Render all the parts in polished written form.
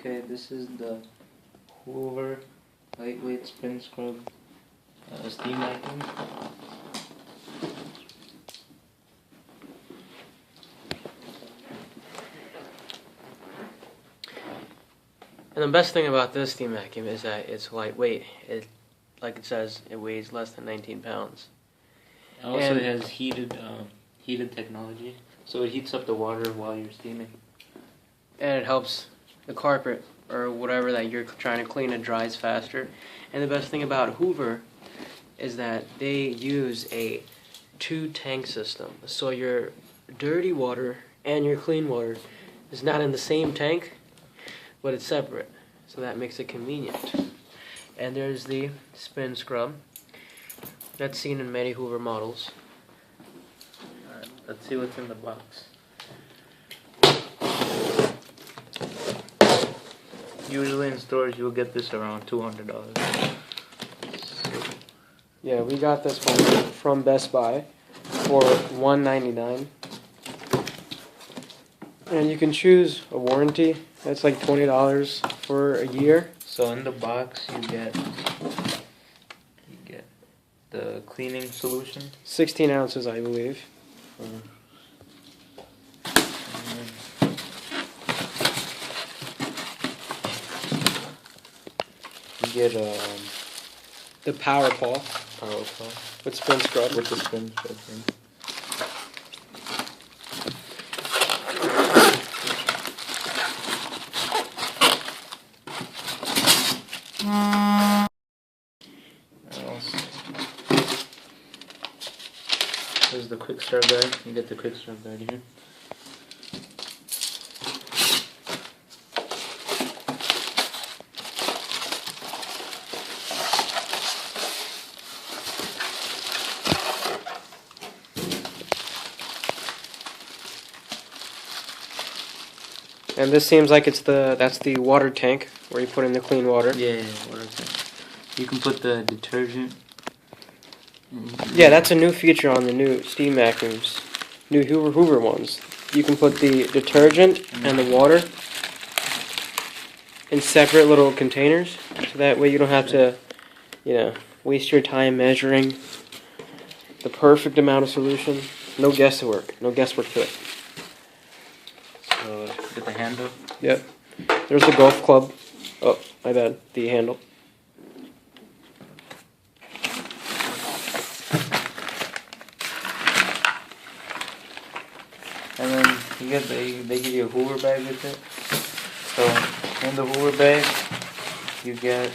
Okay, this is the Hoover lightweight spin scrub steam vacuum. And the best thing about this steam vacuum is that it's lightweight. Like it says, it weighs less than 19 pounds. It also has heated technology, so it heats up the water while you're steaming. And it helps the carpet or whatever that you're trying to clean, it dries faster. And the best thing about Hoover is that they use a 2-tank system. So your dirty water and your clean water is not in the same tank, but it's separate. So that makes it convenient. And there's the spin scrub. That's seen in many Hoover models. Alright, let's see what's in the box. Usually in stores you'll get this around $200. Yeah, we got this one from Best Buy for $199. And you can choose a warranty. That's like $20 for a year. So in the box you get the cleaning solution. 16 ounces, I believe. You get the Power Paw with spin scrub. With the spin scrub thing. There's the quick start guide. You get the quick start guide here. And this seems like that's the water tank where you put in the clean water. Yeah, water tank. You can put the detergent. Yeah, that's a new feature on the new steam vacuums, new Hoover ones. You can put the detergent and the water in separate little containers, so that way you don't have to, waste your time measuring the perfect amount of solution. No guesswork to it. So get the handle. Yep. There's the golf club. Oh, my bad. The handle. And then they give you a Hoover bag with it. So in the Hoover bag, you get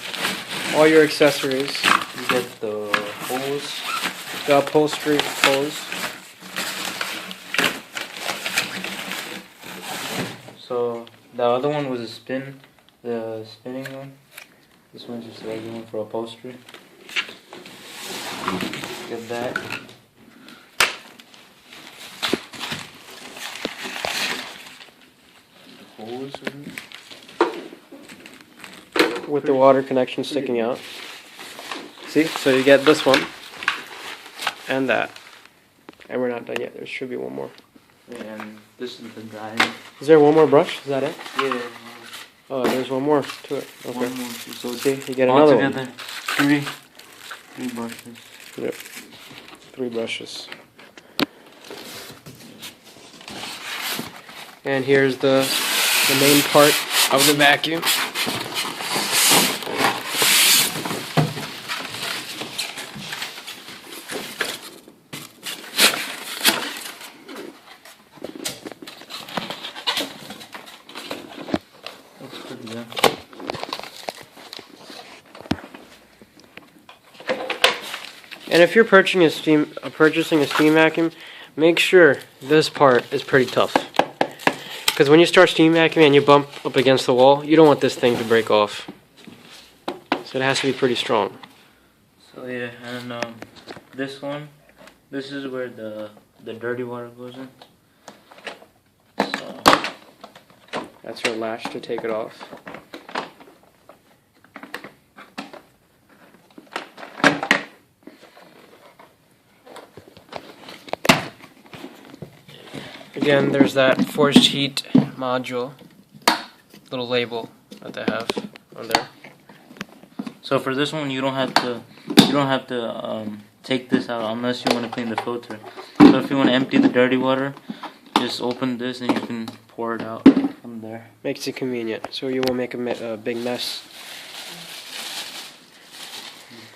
all your accessories. You get the hose, the upholstery hose. So the other one was the spinning one. This one's just the regular one for upholstery. Get that. Hose with the water connection sticking out. See? So you get this one and that. And we're not done yet. There should be one more. Yeah, and this is the drying. Is there one more brush? Is that it? Yeah. Oh, there's one more to it. Okay. One more. So see, you get another one. Three brushes. Yep. 3 brushes. And here's the main part of the vacuum. Looks pretty good. And if you're purchasing a steam vacuum, make sure this part is pretty tough. Because when you start steam vacuuming and you bump up against the wall, you don't want this thing to break off. So it has to be pretty strong. So yeah, and this is where the dirty water goes in. So that's your latch to take it off. Again, there's that forced heat module, little label that they have on there. So for this one, you don't have to take this out unless you want to clean the filter. So if you want to empty the dirty water, just open this and you can pour it out from there. Makes it convenient, so you won't make a big mess.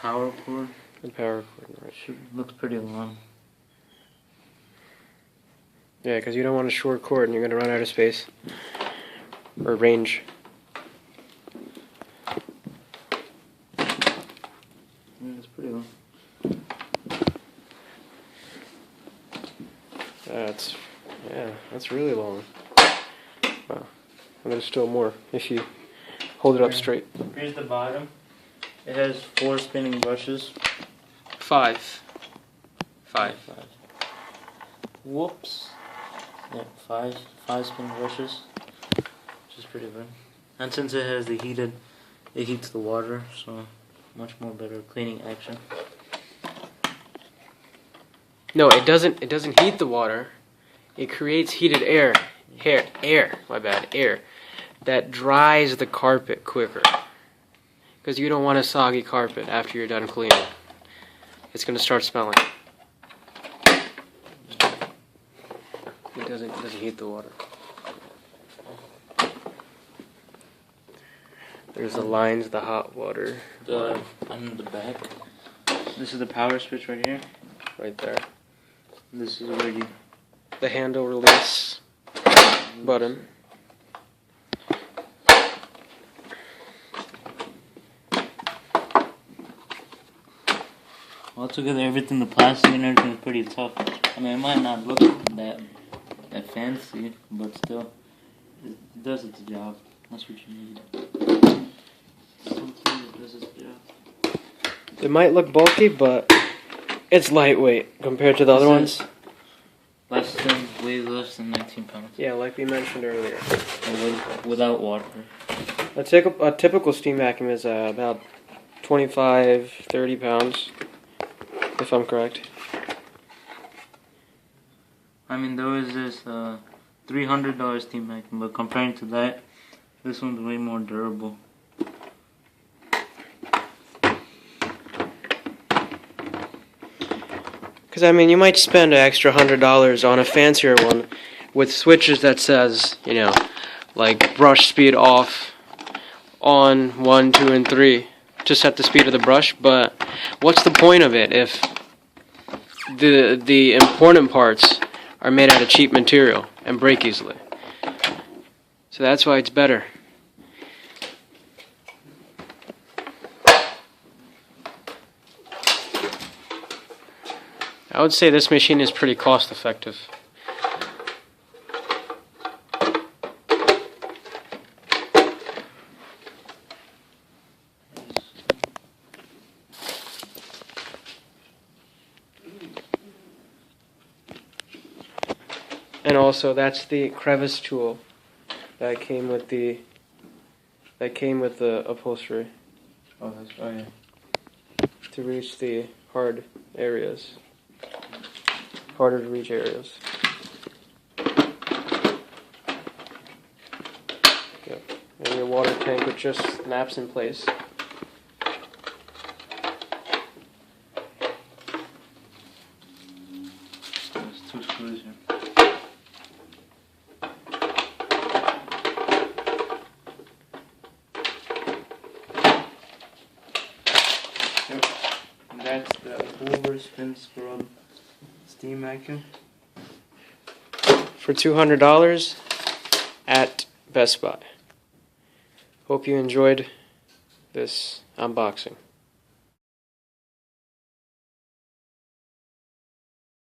Power cord. The power cord, right? Looks pretty long. Yeah, because you don't want a short cord and you're going to run out of space or range. It's pretty long. That's really long. Wow. And there's still more if you hold it up straight. Here's the bottom. It has 4 spinning brushes. 5. Whoops. Yeah, 5 spinning brushes, which is pretty good. And since it has it heats the water, so much more better cleaning action. No, it doesn't heat the water. It creates heated air. Air that dries the carpet quicker. Because you don't want a soggy carpet after you're done cleaning. It's going to start smelling. It doesn't heat the water. There's the lines, the hot water. On the back. This is the power switch right here. Right there. This is where you... The handle release button. Altogether, everything, the plastic and everything is pretty tough. I mean, it might not look that fancy, but still, it does its job. That's what you need. Something that does its job. It might look bulky, but it's lightweight compared to the other ones. Weighs less than 19 pounds. Yeah, like we mentioned earlier. And without water. A typical steam vacuum is about 25-30 pounds, if I'm correct. I mean, there was this $300 steam vacuum, but comparing to that, this one's way more durable. Because, I mean, you might spend an extra $100 on a fancier one with switches that says, you know, like brush speed off, on, 1, 2, and 3 to set the speed of the brush. But what's the point of it if the important parts are made out of cheap material and break easily? So that's why it's better. I would say this machine is pretty cost effective. And also, that's the crevice tool that came with the upholstery. Oh yeah. To reach the hard areas. Harder to reach areas. Yep. And your water tank, which just snaps in place. There's 2 screws here. Yep. And that's the Hoover PowerScrub Steam Vacuum. For $200 at Best Buy. Hope you enjoyed this unboxing.